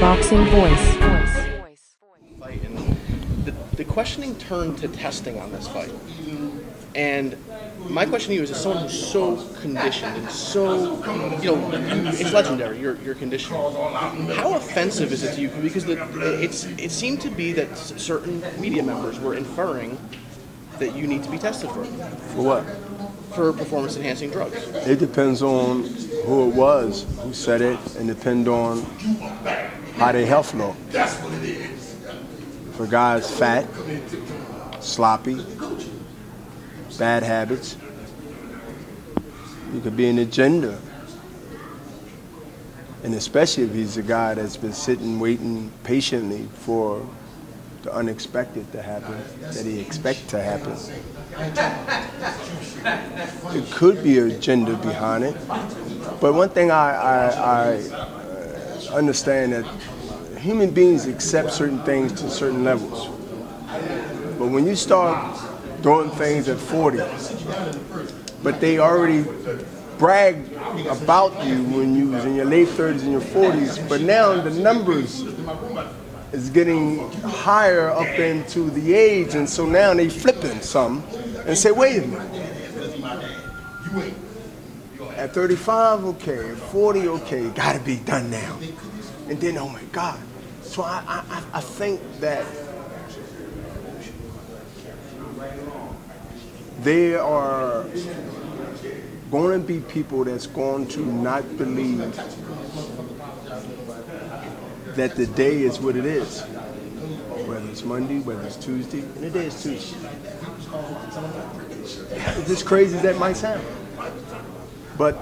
Boxing Voice. Fight, and the questioning turned to testing on this fight. And my question to you is, as someone who's so conditioned and so, it's legendary, your conditioning. How offensive is it to you? Because it seemed to be that certain media members were inferring that you need to be tested for what? For performance-enhancing drugs. It depends on who it was who said it, and depend on how their health look. If a guy's fat, sloppy, bad habits, it could be an agenda. And especially if he's a guy that's been sitting, waiting patiently for the unexpected to happen, that he expects to happen. It could be an agenda behind it. But one thing I understand, that human beings accept certain things to certain levels. But when you start doing things at 40, but they already bragged about you when you was in your late 30s and your 40s, but now the numbers is getting higher up into the age, and so now they flipping some and say, wait a minute. At 35, okay. At 40, okay. Gotta be done now. And then, oh my God. So I think that there are going to be people that's going to not believe that the day is what it is. Whether it's Monday, whether it's Tuesday, and the day is Tuesday. It's as crazy as that might sound. But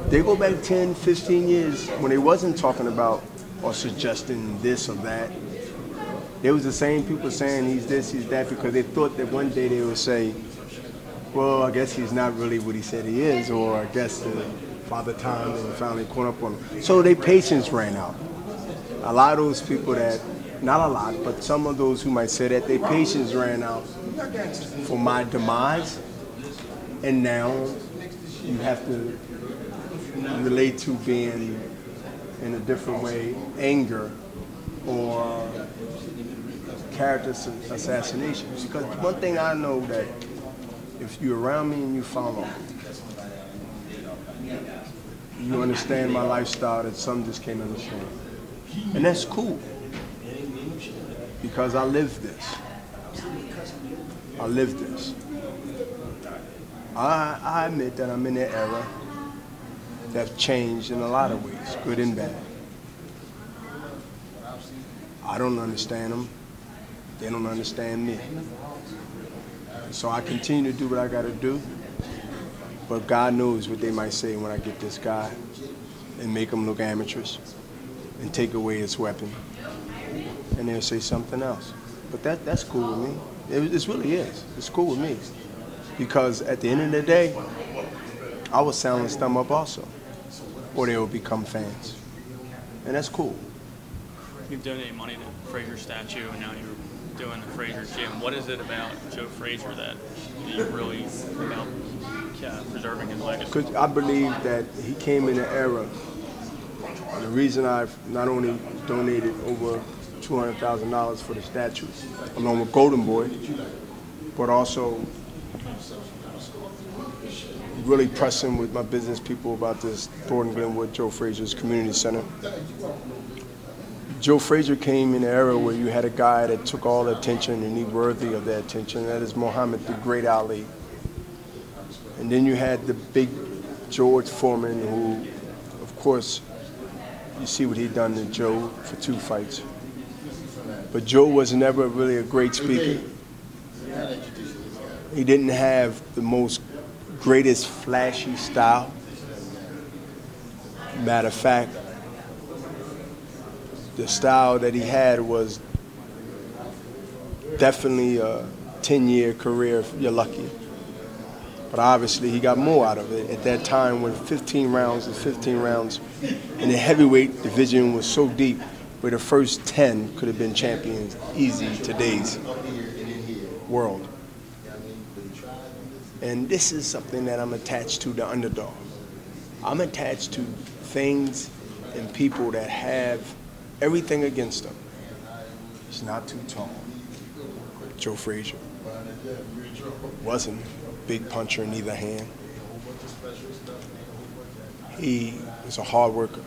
they go back 10, 15 years when they wasn't talking about or suggesting this or that. They was the same people saying he's this, he's that, because they thought that one day they would say, well, I guess he's not really what he said he is, or I guess the Father Time and finally caught up on him. So their patience ran out. A lot of those people that, not a lot, but some of those who might say that their patience ran out for my demise, and now you have to relate to being in a different way, anger or character assassination. Because one thing I know, that if you're around me and you follow, you understand my lifestyle that some just can't understand. And that's cool, because I live this. I live this. I admit that I'm in an era that's changed in a lot of ways, good and bad. I don't understand them. They don't understand me. So I continue to do what I got to do. But God knows what they might say when I get this guy and make him look amateurish and take away his weapon. And they'll say something else. But that's cool with me. It really is. It's cool with me. Because at the end of the day, I will silence them up also. Or they will become fans. And that's cool. You've donated money to Frazier's statue, and now you're doing the Frazier gym. What is it about Joe Frazier that you really about preserving his legacy? Because I believe that he came in an era. And the reason I've not only donated over $200,000 for the statue, along with Golden Boy, but also really pressing with my business people about this Thornton Glenwood Joe Frazier's Community Center. Joe Frazier came in an era where you had a guy that took all the attention and he's worthy of that attention. That is Muhammad the Great Ali. And then you had the big George Foreman, who, of course, you see what he done to Joe for 2 fights. But Joe was never really a great speaker. He didn't have the most greatest flashy style. Matter of fact, the style that he had was definitely a 10-year career if you're lucky. But obviously he got more out of it at that time, when 15 rounds is 15 rounds, and the heavyweight division was so deep, where the first 10 could have been champions easy in today's world. And this is something that I'm attached to, the underdog. I'm attached to things and people that have everything against him. He's not too tall. Joe Frazier wasn't a big puncher in either hand. He was a hard worker.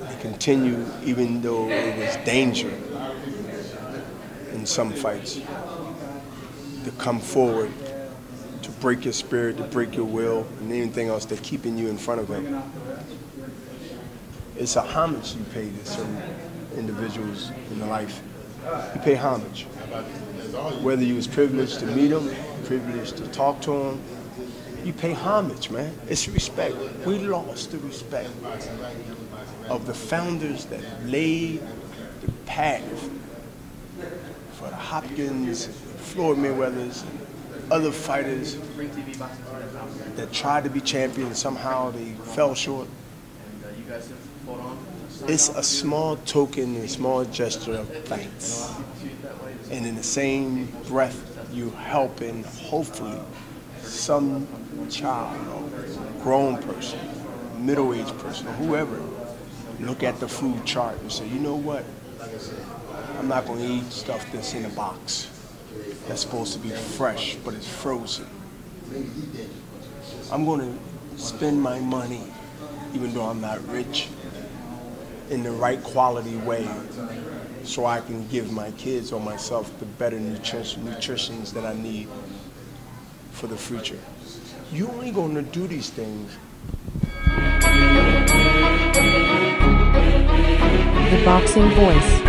He continued, even though it was danger in some fights, to come forward, to break your spirit, to break your will, and anything else that's keeping you in front of him. It's a homage you pay to certain individuals in the life. You pay homage. Whether you was privileged to meet them, privileged to talk to them, you pay homage, man. It's respect. We lost the respect of the founders that laid the path for the Hopkins, Floyd Mayweathers, and other fighters that tried to be champions. Somehow they fell short. It's a small token, a small gesture of thanks. And in the same breath, you helping, hopefully, some child or grown person, middle-aged person, or whoever, look at the food chart and say, you know what? I'm not going to eat stuff that's in a box. That's supposed to be fresh, but it's frozen. I'm going to spend my money, even though I'm not rich, in the right quality way, so I can give my kids or myself the better nutritions that I need for the future. You only going to do these things. The Boxing Voice.